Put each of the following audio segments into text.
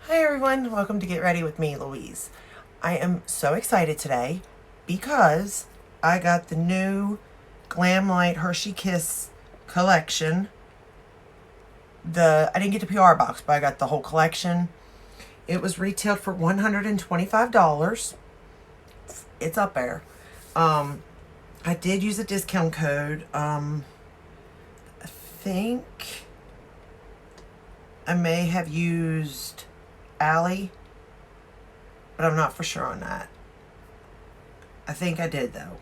Hi everyone, welcome to Get Ready with me, Louise. I am so excited today because I got the new Glamlite Hershey Kiss collection. I didn't get the PR box, but I got the whole collection. It was retailed for $125. It's up there. I did use a discount code. I think I may have used Allie, but I'm not for sure on that. I think I did though.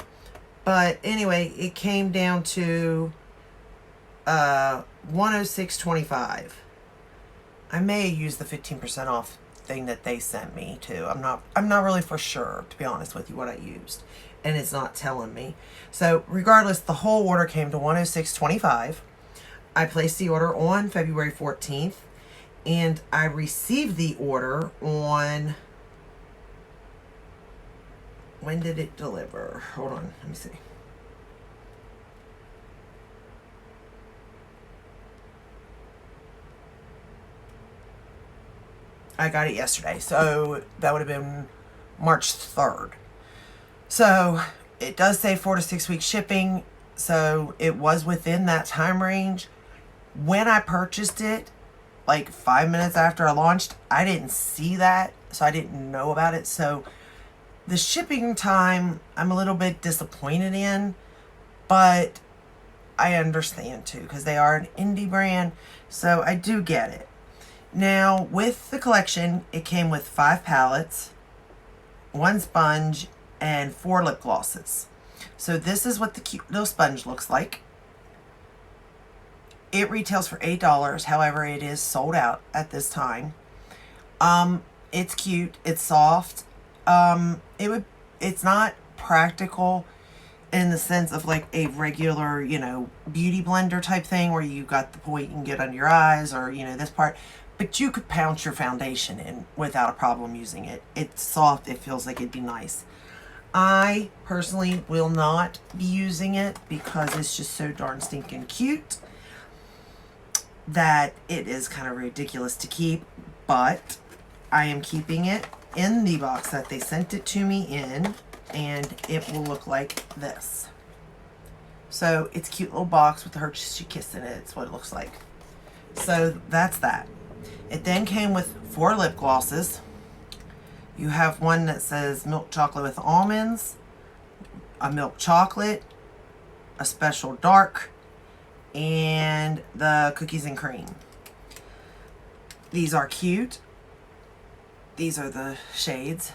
But anyway, it came down to $106.25. I may use the 15% off thing that they sent me too. I'm not really for sure, to be honest with you, what I used. And it's not telling me. So regardless, the whole order came to $106.25. I placed the order on February 14th. And I received the order on, when did it deliver? Hold on, let me see. I got it yesterday, so that would have been March 3rd. So it does say 4 to 6 weeks shipping, so it was within that time range. When I purchased it, like 5 minutes after I launched, I didn't see that, so I didn't know about it. So the shipping time, I'm a little bit disappointed in, but I understand too, because they are an indie brand, so I do get it. Now, with the collection, it came with 5 palettes, 1 sponge, and 4 lip glosses. So this is what the cute little sponge looks like. It retails for $8. However, it is sold out at this time. It's cute. It's soft. It's not practical in the sense of like a regular, beauty blender type thing where you got the point you can get under your eyes or, this part. But you could pounce your foundation in without a problem using it. It's soft. It feels like it'd be nice. I personally will not be using it because it's just so darn stinking cute that it is kind of ridiculous to keep, but I am keeping it in the box that they sent it to me in, and it will look like this. So it's a cute little box with the Hershey's Kiss in it. It's what it looks like. So that's that. It then came with 4 lip glosses. You have one that says milk chocolate with almonds, a milk chocolate, a special dark, and the cookies and cream. These are cute. These are the shades.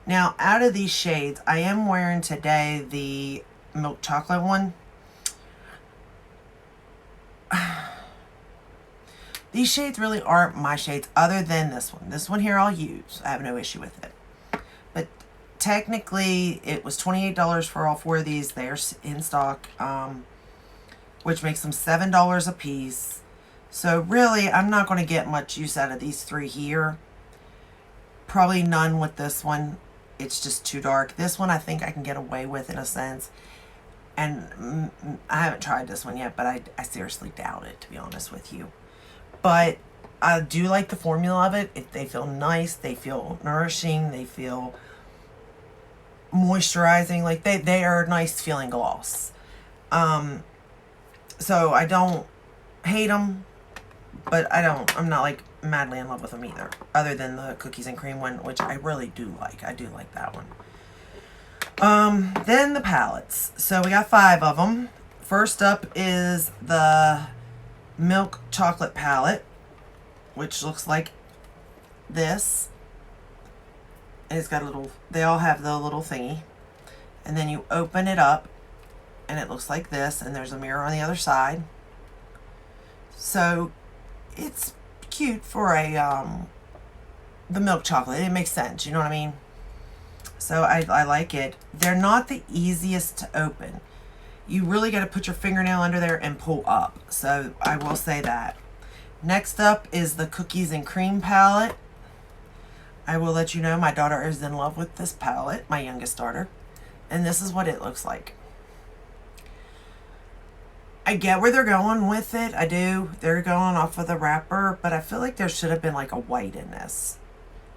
Now, out of these shades, I am wearing today the milk chocolate one. These shades really aren't my shades other than this one. This one here I'll use. I have no issue with it. But technically, it was $28 for all 4 of these. They're in stock. Which makes them $7 a piece. So really, I'm not going to get much use out of these 3 here. Probably none with this one. It's just too dark. This one I think I can get away with in a sense. And I haven't tried this one yet, but I seriously doubt it, to be honest with you. But I do like the formula of it. They feel nice. They feel nourishing. They feel moisturizing. Like they are a nice feeling gloss. So I don't hate them, but I'm not like madly in love with them either, other than the cookies and cream one, which I really do like. I do like that one. Then the palettes. So we got 5 of them. First up is the milk chocolate palette, which looks like this. And it's got a little, they all have the little thingy. And then you open it up, and it looks like this, and there's a mirror on the other side. So it's cute for the milk chocolate. It makes sense, you know what I mean? So I like it. They're not the easiest to open. You really got to put your fingernail under there and pull up. So I will say that. Next up is the cookies and cream palette. I will let you know my daughter is in love with this palette, my youngest daughter. And this is what it looks like. I get where they're going with it. I do. They're going off of the wrapper, but I feel like there should have been like a white in this.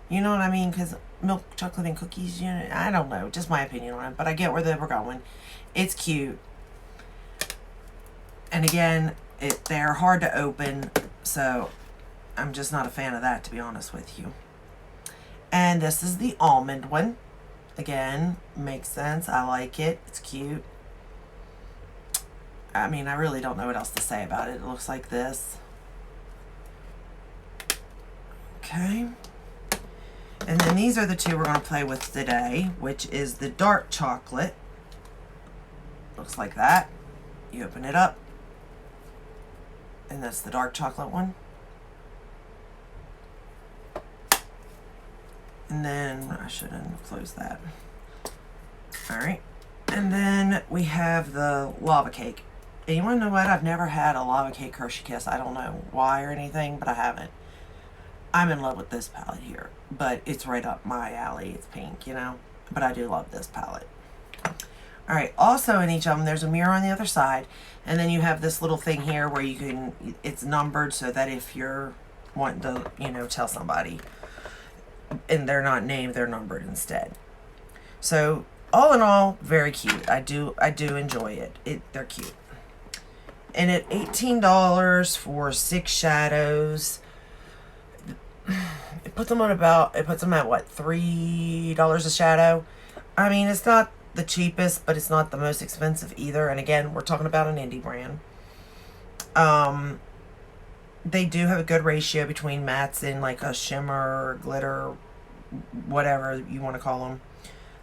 You know what I mean? Because milk, chocolate, and cookies, you know, I don't know. Just my opinion on it, but I get where they were going. It's cute. And again, they're hard to open, so I'm just not a fan of that, to be honest with you. And this is the almond one. Again, makes sense. I like it. It's cute. I mean, I really don't know what else to say about it. It looks like this. Okay. And then these are the two we're going to play with today, which is the dark chocolate. Looks like that. You open it up. And that's the dark chocolate one. And then I shouldn't have closed that. Alright. And then we have the lava cake. And you want to know what? I've never had a lava cake Hershey Kiss. I don't know why or anything, but I haven't. I'm in love with this palette here. But it's right up my alley. It's pink, you know. But I do love this palette. Alright, also in each of them, there's a mirror on the other side. And then you have this little thing here where you can, it's numbered so that if you're wanting to, you know, tell somebody and they're not named, they're numbered instead. So, all in all, very cute. I do enjoy it. They're cute. And at $18 for 6 shadows, it puts them at what, $3 a shadow? I mean, it's not the cheapest, but it's not the most expensive either. And again, we're talking about an indie brand. They do have a good ratio between mattes and like a shimmer, glitter, whatever you want to call them,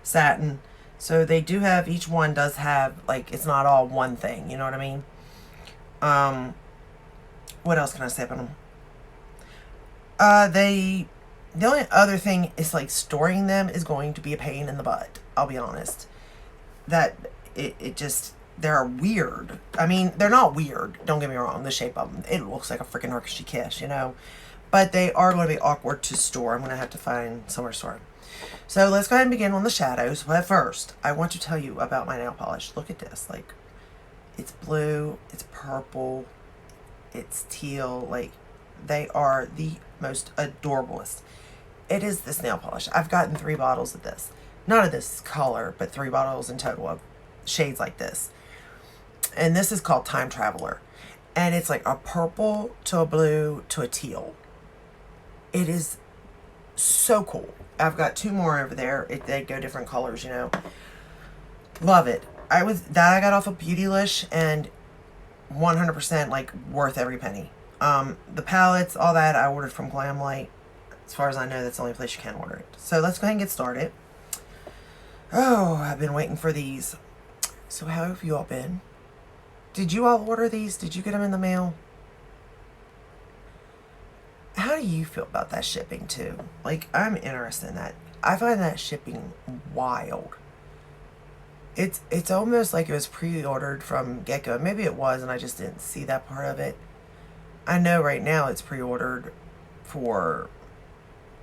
satin. So they do have, each one does have, like, it's not all one thing, you know what I mean? What else can I say about them? The only other thing is, like, storing them is going to be a pain in the butt, I'll be honest. That, it just, they're weird. I mean, they're not weird, don't get me wrong, the shape of them. It looks like a freaking Hershey Kiss, you know? But they are going to be awkward to store. I'm going to have to find somewhere to store them. So let's go ahead and begin on the shadows. But first, I want to tell you about my nail polish. Look at this. Like, it's blue, it's purple, it's teal. Like, they are the most adorablest. It is this nail polish. I've gotten 3 bottles of this. Not of this color, but 3 bottles in total of shades like this. And this is called Time Traveler. And it's like a purple to a blue to a teal. It is so cool. I've got 2 more over there. They go different colors, you know. Love it. I got off of Beautylish, and 100% like worth every penny. The palettes, all that, I ordered from Glamlite. As far as I know, that's the only place you can order it. So let's go ahead and get started. Oh, I've been waiting for these. So how have you all been? Did you all order these? Did you get them in the mail? How do you feel about that shipping too? Like, I'm interested in that. I find that shipping wild. It's almost like it was pre-ordered from get-go. Maybe it was and I just didn't see that part of it. I know right now it's pre-ordered for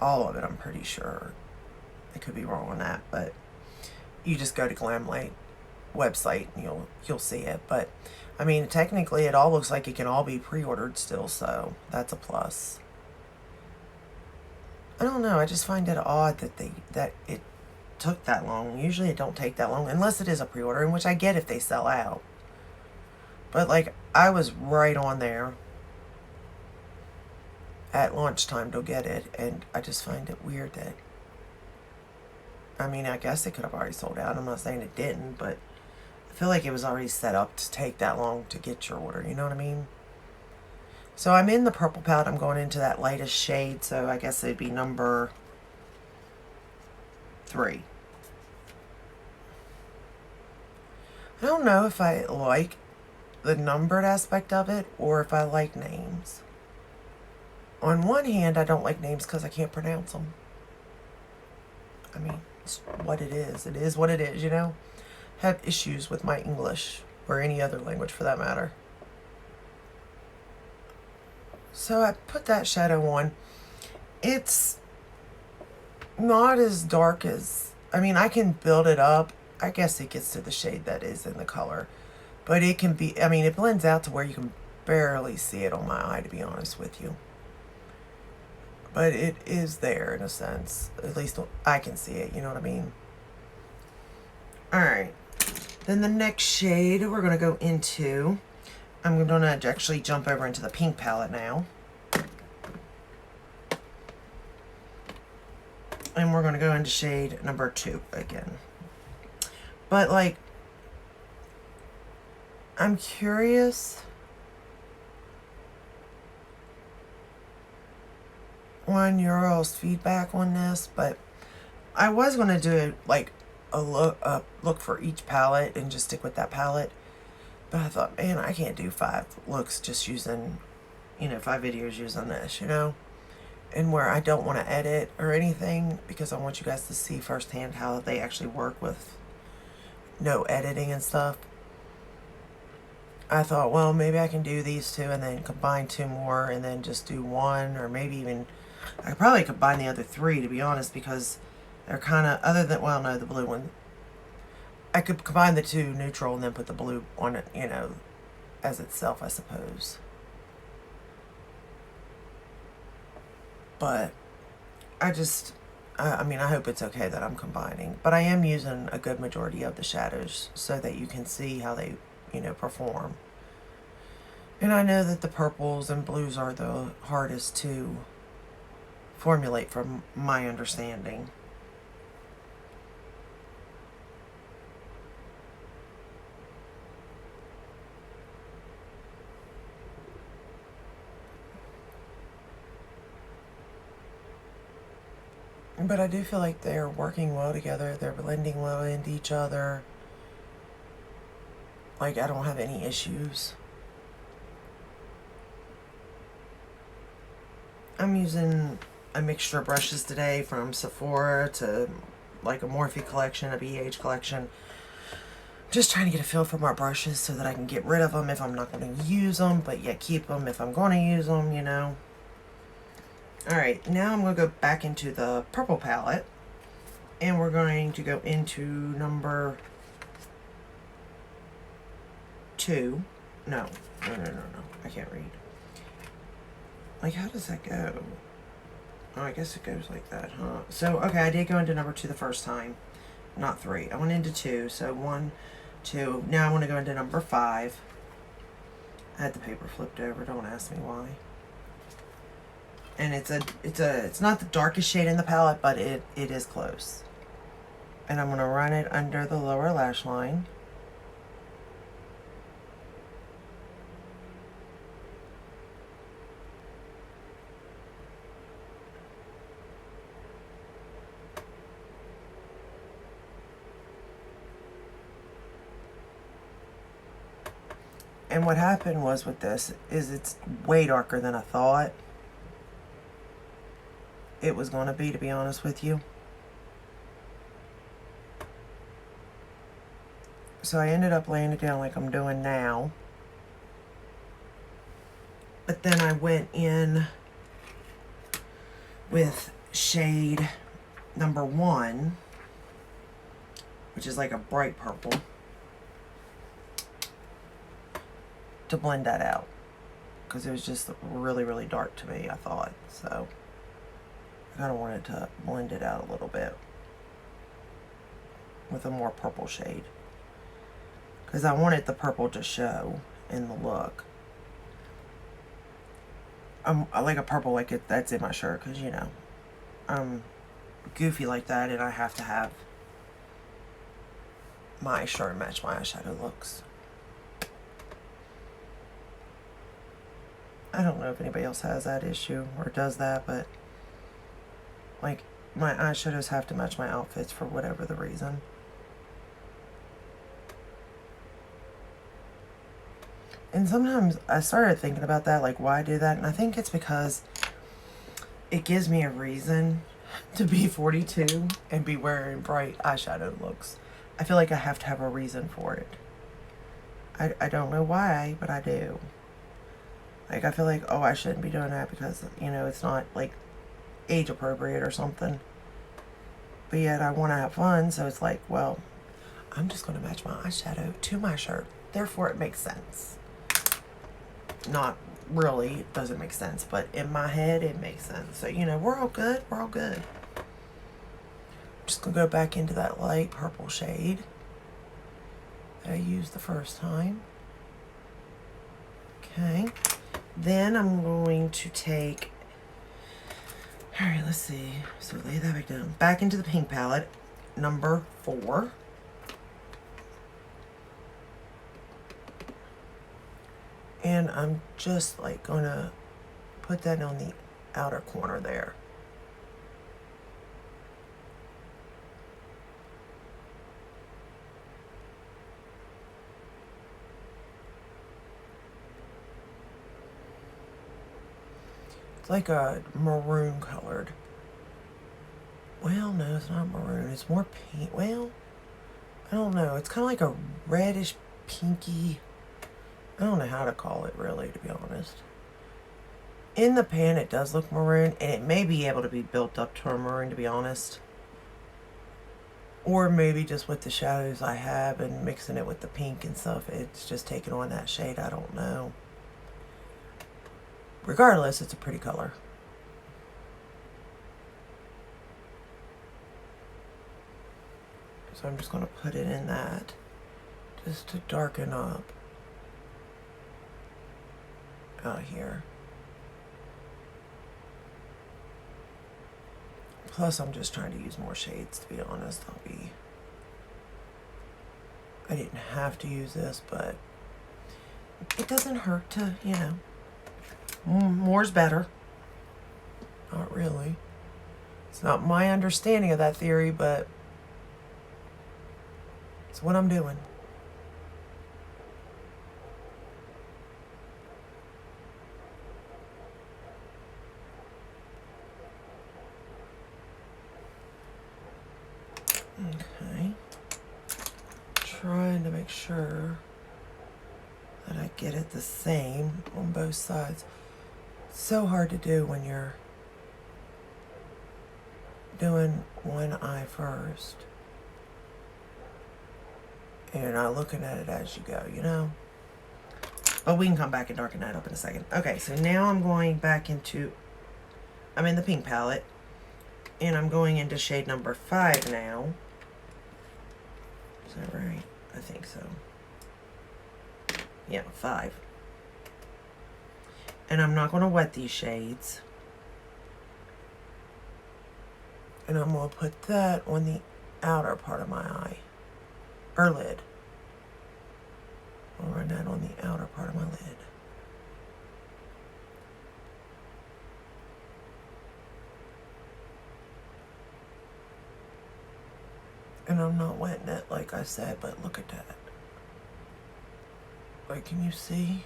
all of it, I'm pretty sure. I could be wrong on that, but you just go to Glamlite website and you'll see it. But I mean, technically it all looks like it can all be pre-ordered still, so that's a plus. I don't know, I just find it odd that it took that long. Usually it don't take that long unless it is a pre-order, in which I get if they sell out. But like, I was right on there at lunchtime to get it, and I just find it weird that, I mean, I guess it could have already sold out. I'm not saying it didn't, but I feel like it was already set up to take that long to get your order, you know what I mean? So I'm in the purple palette. I'm going into that lightest shade, so I guess it'd be number 3. I don't know if I like the numbered aspect of it or if I like names. On one hand, I don't like names because I can't pronounce them. I mean, it's what it is. It is what it is, you know? I have issues with my English, or any other language for that matter. So I put that shadow on. It's not as dark as, I mean, I can build it up. I guess it gets to the shade that is in the color. But it can be, I mean, it blends out to where you can barely see it on my eye, to be honest with you. But it is there in a sense. At least I can see it, you know what I mean? Alright. Then the next shade we're going to go into, I'm going to actually jump over into the pink palette now. And we're going to go into shade number 2 again. But like, I'm curious on your all's feedback on this, but I was going to do like a look for each palette and just stick with that palette. But I thought, man, I can't do 5 looks just using, 5 videos using this, and where I don't want to edit or anything, because I want you guys to see firsthand how they actually work with no editing and stuff. I thought, well, maybe I can do these 2 and then combine 2 more and then just do 1, or maybe even, I could probably combine the other 3, to be honest, because they're kind of, other than, well, no, the blue one, I could combine the 2 neutral and then put the blue on it, as itself, I suppose. But I mean, I hope it's okay that I'm combining. But I am using a good majority of the shadows so that you can see how they, perform. And I know that the purples and blues are the hardest to formulate from my understanding. But I do feel like they're working well together. They're blending well into each other. Like, I don't have any issues. I'm using a mixture of brushes today, from Sephora to like a Morphe collection, a BH collection. Just trying to get a feel for my brushes so that I can get rid of them if I'm not going to use them, but yet keep them if I'm going to use them, Alright, now I'm going to go back into the purple palette, and we're going to go into number 2. No, I can't read. Like, how does that go? Oh, I guess it goes like that, huh? So, okay, I did go into number 2 the first time, not 3. I went into 2, so 1, 2. Now I want to go into number 5. I had the paper flipped over, don't ask me why. And it's not the darkest shade in the palette, but it is close. And I'm going to run it under the lower lash line. And what happened was with this is it's way darker than I thought it was going to be honest with you. So I ended up laying it down like I'm doing now. But then I went in with shade number 1, which is like a bright purple, to blend that out, because it was just really, really dark to me, I thought. So I kind of wanted to blend it out a little bit with a more purple shade, because I wanted the purple to show in the look. I like a purple like it that's in my shirt, because I'm goofy like that, and I have to have my shirt match my eyeshadow looks. I don't know if anybody else has that issue or does that, but like, my eyeshadows have to match my outfits for whatever the reason. And sometimes I started thinking about that, like, why I do that, and I think it's because it gives me a reason to be 42 and be wearing bright eyeshadow looks. I feel like I have to have a reason for it. I don't know why, but I do. Like, I feel like, oh, I shouldn't be doing that because, it's not, like, age appropriate or something. But yet I want to have fun, so it's like, well, I'm just going to match my eyeshadow to my shirt. therefore it makes sense. Not really, it doesn't make sense, but in my head it makes sense. So, you know, we're all good. We're all good. I'm just going to go back into that light purple shade that I used the first time. Okay. Then I'm going to take, all right, let's see. So lay that back down. Back into the pink palette, number 4. And I'm just like gonna put that on the outer corner there. It's like a maroon colored. Well, no, it's not maroon. It's more pink. Well, I don't know. It's kind of like a reddish, pinky. I don't know how to call it really, to be honest. In the pan, it does look maroon, and it may be able to be built up to a maroon, to be honest. Or maybe just with the shadows I have and mixing it with the pink and stuff, it's just taking on that shade. I don't know. Regardless, it's a pretty color. So I'm just going to put it in that just to darken up out here. Plus, I'm just trying to use more shades, to be honest. I didn't have to use this, but it doesn't hurt to, you know, more's better. Not really. It's not my understanding of that theory, but it's what I'm doing. Okay. Trying to make sure that I get it the same on both sides. It's so hard to do when you're doing one eye first. And you're not looking at it as you go, you know? But we can come back and darken that up in a second. Okay, so now I'm going back into, I'm in the pink palette. And I'm going into shade number 5 now. Is that right? I think so. Yeah, 5. And I'm not going to wet these shades. And I'm going to put that on the outer part of my eye. Or lid. I'll run that on the outer part of my lid. And I'm not wetting it like I said, but look at that. Like, can you see?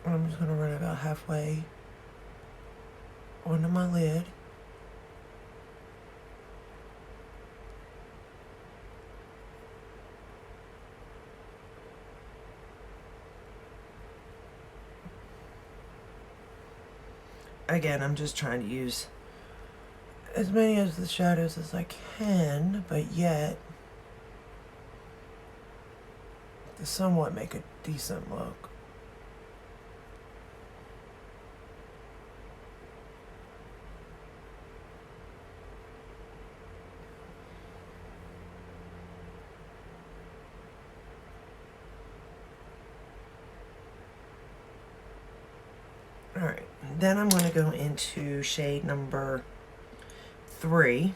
And I'm just going to run about halfway onto my lid. Again, I'm just trying to use as many of the shadows as I can, but yet to somewhat make a decent look. Alright, then I'm going to go into shade number 3,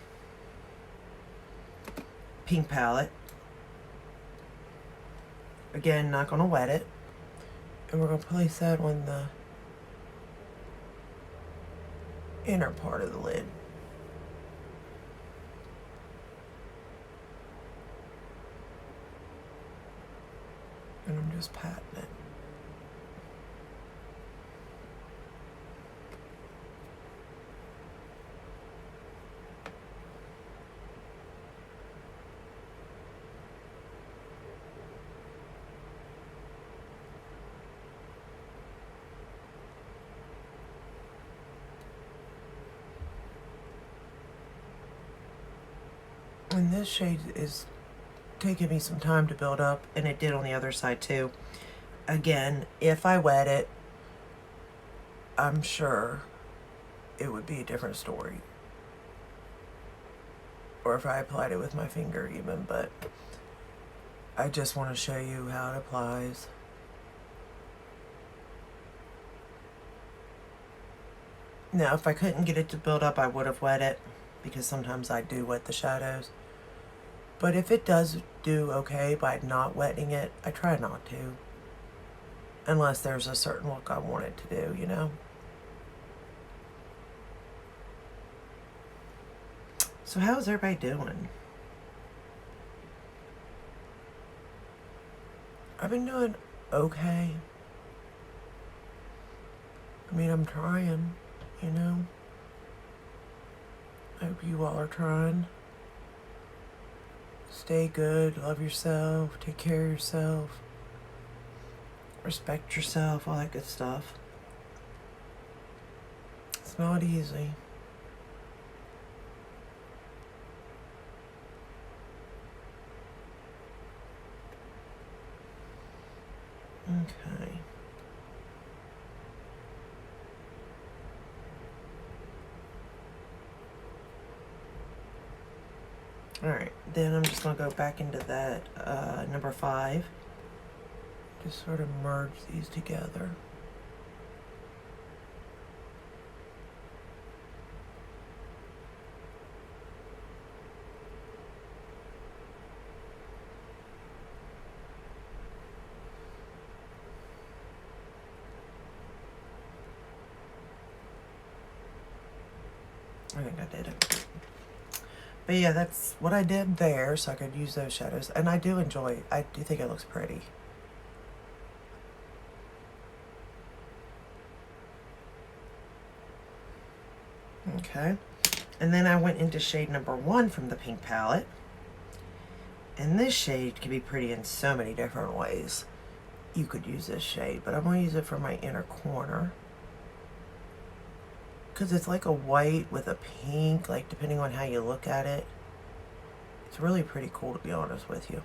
pink palette. Again, not going to wet it. And we're going to place that on the inner part of the lid. And I'm just patting it. And this shade is taking me some time to build up, and it did on the other side too. Again, if I wet it, I'm sure it would be a different story. Or if I applied it with my finger even, but I just want to show you how it applies. Now, if I couldn't get it to build up, I would have wet it, because sometimes I do wet the shadows. But if it does do okay by not wetting it, I try not to. Unless there's a certain look I want it to do, you know? So how's everybody doing? I've been doing okay. I mean, I'm trying, you know? I hope you all are trying. Stay good, love yourself, take care of yourself, respect yourself, all that good stuff. It's not easy. Okay. Alright, then I'm just going to go back into that number 5. Just sort of merge these together. I think I did it. But yeah, that's what I did there, so I could use those shadows. And I do enjoy it. I do think it looks pretty. Okay. And then I went into shade number 1 from the pink palette. And this shade can be pretty in so many different ways. You could use this shade, but I'm going to use it for my inner corner. Because it's like a white with a pink, like depending on how you look at it. It's really pretty cool, to be honest with you.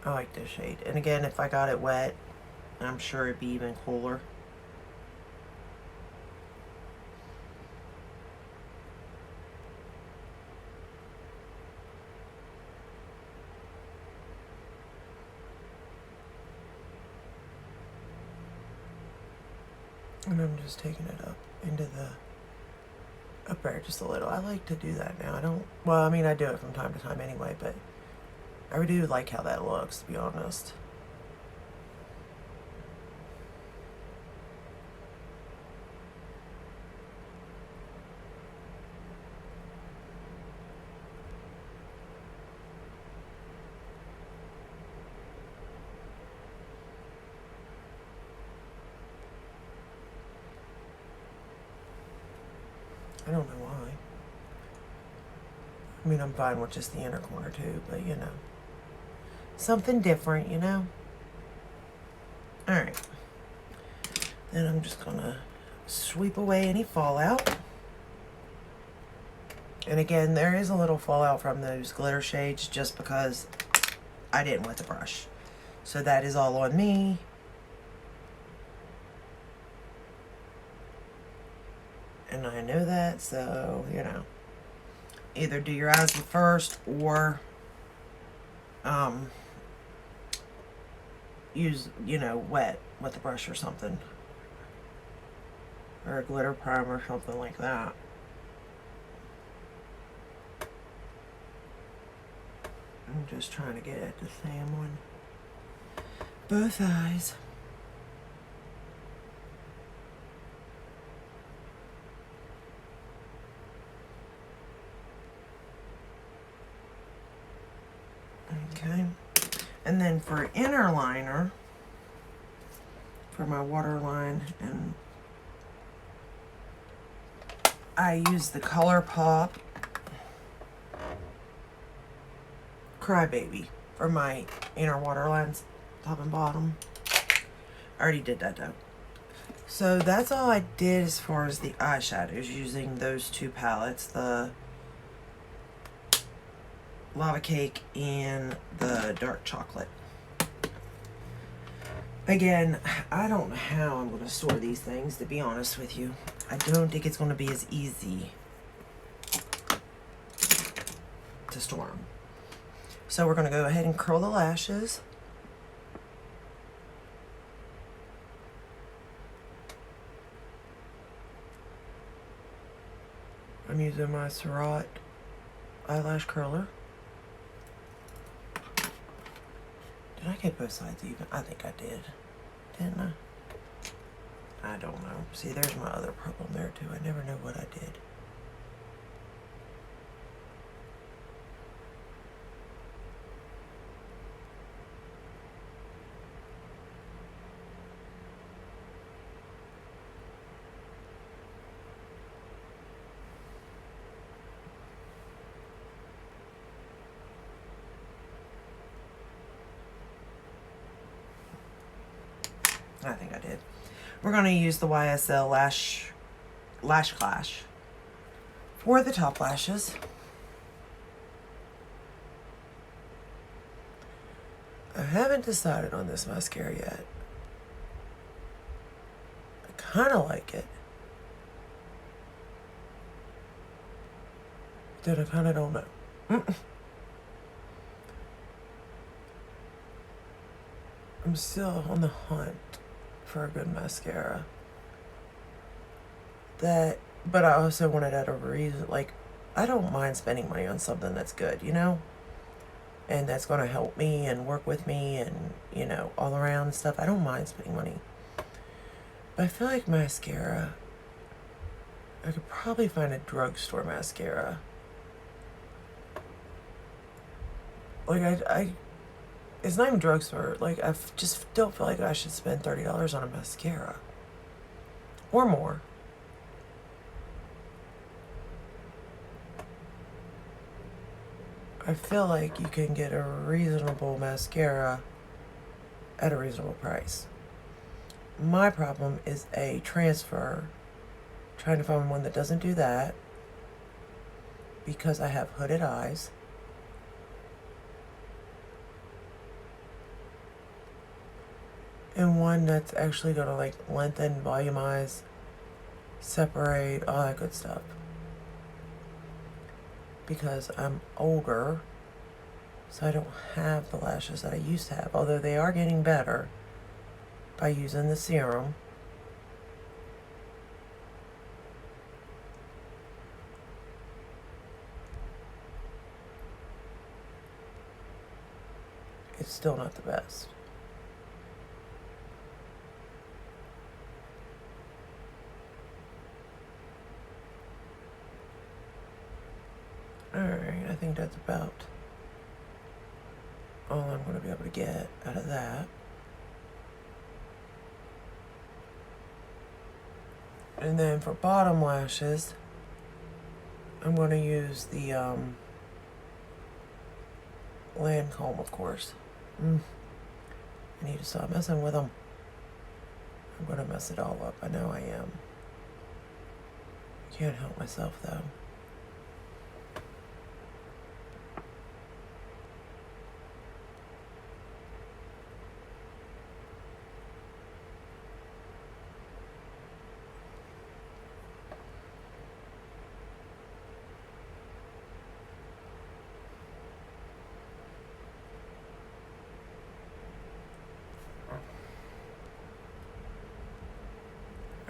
I like this shade. And again, if I got it wet, I'm sure it'd be even cooler. And I'm just taking it up into the up there just a little. I like to do that now. Well, I mean, I do it from time to time anyway, but I really do like how that looks, to be honest. I don't know why. I mean, I'm fine with just the inner corner too, but you know. Something different, you know? Alright. Then I'm just gonna sweep away any fallout. And again, there is a little fallout from those glitter shades just because I didn't wet the brush. So that is all on me. And I know that, so, you know, either do your eyes first or use, you know, wet with a brush or something. Or a glitter primer or something like that. I'm just trying to get it the same one. Both eyes. Okay, and then for inner liner, for my waterline, and I use the ColourPop Crybaby for my inner waterlines, top and bottom. I already did that though. So that's all I did as far as the eyeshadows, using those two palettes, the lava cake and the dark chocolate. Again, I don't know how I'm going to store these things, to be honest with you. I don't think it's going to be as easy to store them. So we're going to go ahead and curl the lashes. I'm using my Surratt eyelash curler. Did I get both sides even? I think I did. Didn't I? I don't know. See, there's my other problem there too. I never know what I did. I think I did. We're going to use the YSL Lash Clash for the top lashes. I haven't decided on this mascara yet. I kind of like it. Then I kind of don't know. I'm still on the hunt for a good mascara. But I also want it at a reason. Like, I don't mind spending money on something that's good, you know? And that's going to help me and work with me and, you know, all around stuff. I don't mind spending money. But I feel like mascara, I could probably find a drugstore mascara. Like, it's not even drugstore. Like, I just don't feel like I should spend $30 on a mascara. Or more. I feel like you can get a reasonable mascara at a reasonable price. My problem is a transfer. Trying to find one that doesn't do that. Because I have hooded eyes. And one that's actually going to like lengthen, volumize, separate, all that good stuff. Because I'm older, so I don't have the lashes that I used to have. Although they are getting better by using the serum. It's still not the best. Alright, I think that's about all I'm going to be able to get out of that. And then for bottom lashes, I'm going to use the Lancome, of course. I need to stop messing with them. I'm going to mess it all up. I know I am. Can't help myself, though.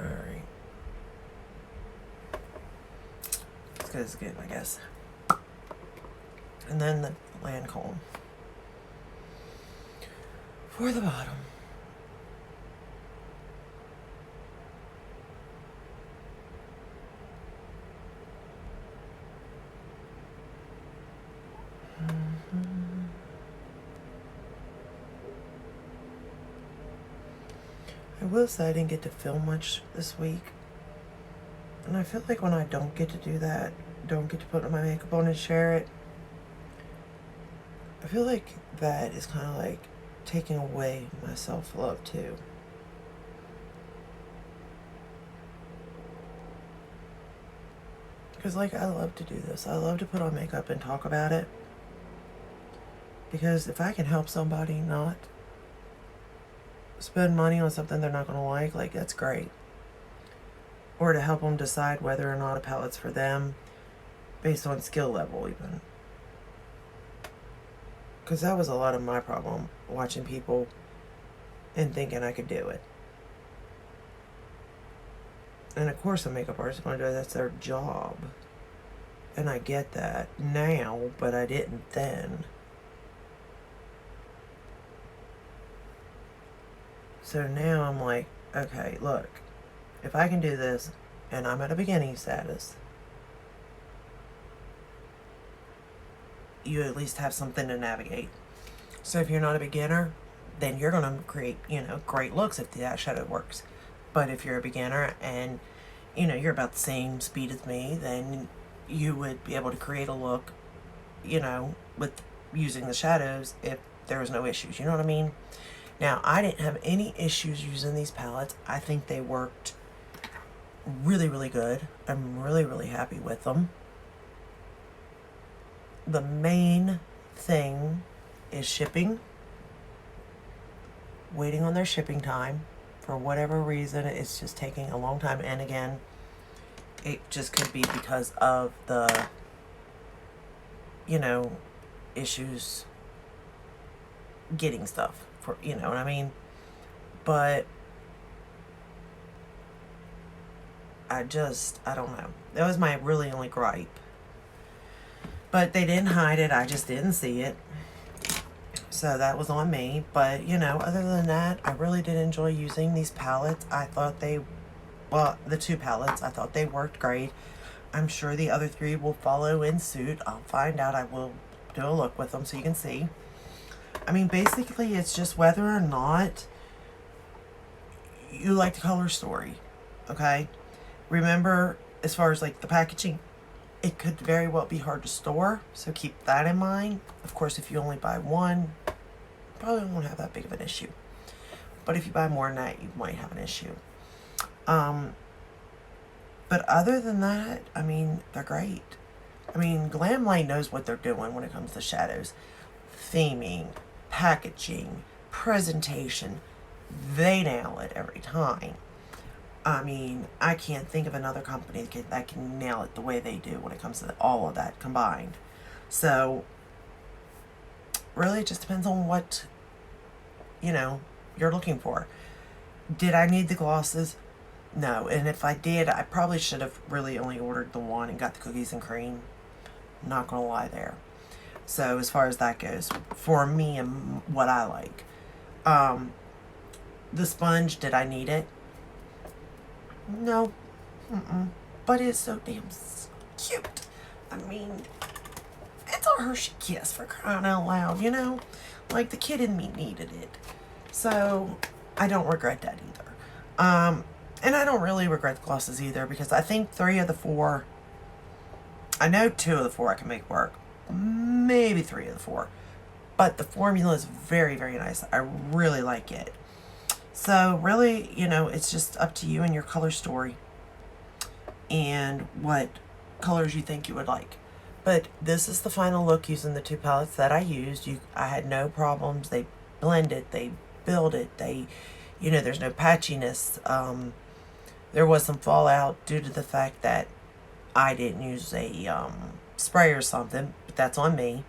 Alright. As good as good, I guess. And then the Lancome for the bottom. I will say I didn't get to film much this week. And I feel like when I don't get to do that, don't get to put my makeup on and share it, I feel like that is kind of like taking away my self-love too. Because like I love to do this. I love to put on makeup and talk about it. Because if I can help somebody not spend money on something they're not going to like, that's great. Or to help them decide whether or not a palette's for them based on skill level even. Because that was a lot of my problem, watching people and thinking I could do it. And of course a makeup artist is going to do it. That's their job. And I get that now, but I didn't then. So now I'm like, okay, look, if I can do this and I'm at a beginning status, you at least have something to navigate. So if you're not a beginner, then you're going to create, great looks if the eyeshadow works. But if you're a beginner and, you're about the same speed as me, then you would be able to create a look, with using the shadows if there was no issues. You know what I mean? Now, I didn't have any issues using these palettes. I think they worked really, really good. I'm really, really happy with them. The main thing is shipping. Waiting on their shipping time. For whatever reason, it's just taking a long time. And again, it just could be because of the, issues getting stuff. For, you know what I mean? But I don't know. That was my really only gripe. But they didn't hide it. I just didn't see it. So that was on me. But, other than that, I really did enjoy using these palettes. I thought the 2 palettes, I thought they worked great. I'm sure the other 3 will follow in suit. I'll find out. I will do a look with them so you can see. I mean, basically, it's just whether or not you like the color story. Okay? Remember, as far as, like, the packaging, it could very well be hard to store, so keep that in mind. Of course, if you only buy one, probably won't have that big of an issue. But if you buy more than that, you might have an issue. But other than that, I mean, they're great. I mean, Glamlite knows what they're doing when it comes to shadows. Theming, packaging, presentation. They nail it every time. I mean, I can't think of another company that can nail it the way they do when it comes to all of that combined. So, really, it just depends on what, you're looking for. Did I need the glosses? No. And if I did, I probably should have really only ordered the one and got the cookies and cream. Not going to lie there. So, as far as that goes, for me and what I like. The sponge, did I need it? No. But it's so damn cute. I mean, it's a Hershey Kiss, for crying out loud, Like, the kid in me needed it. So, I don't regret that either. And I don't really regret the glosses either, because I think 3 of the 4, I know 2 of the 4 I can make work. Maybe 3 of the 4. But the formula is very, very nice. I really like it. So really, it's just up to you and your color story and what colors you think you would like. But this is the final look using the 2 palettes that I used. I had no problems. They blend it. They build it. There's no patchiness. There was some fallout due to the fact that I didn't use a spray or something, but that's on me.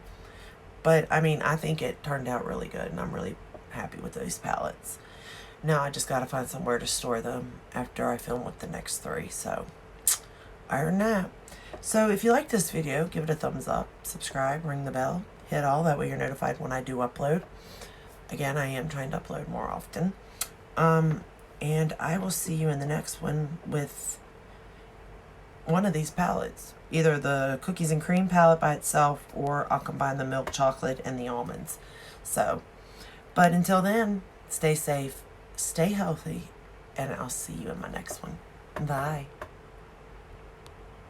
But, I mean, I think it turned out really good, and I'm really happy with those palettes. Now I just got to find somewhere to store them after I film with the next 3. So, other than that. So, if you like this video, give it a thumbs up, subscribe, ring the bell, hit all. That way you're notified when I do upload. Again, I am trying to upload more often. And I will see you in the next one with one of these palettes. Either the cookies and cream palette by itself, or I'll combine the milk chocolate and the almonds. So, but until then, stay safe, stay healthy, and I'll see you in my next one. Bye.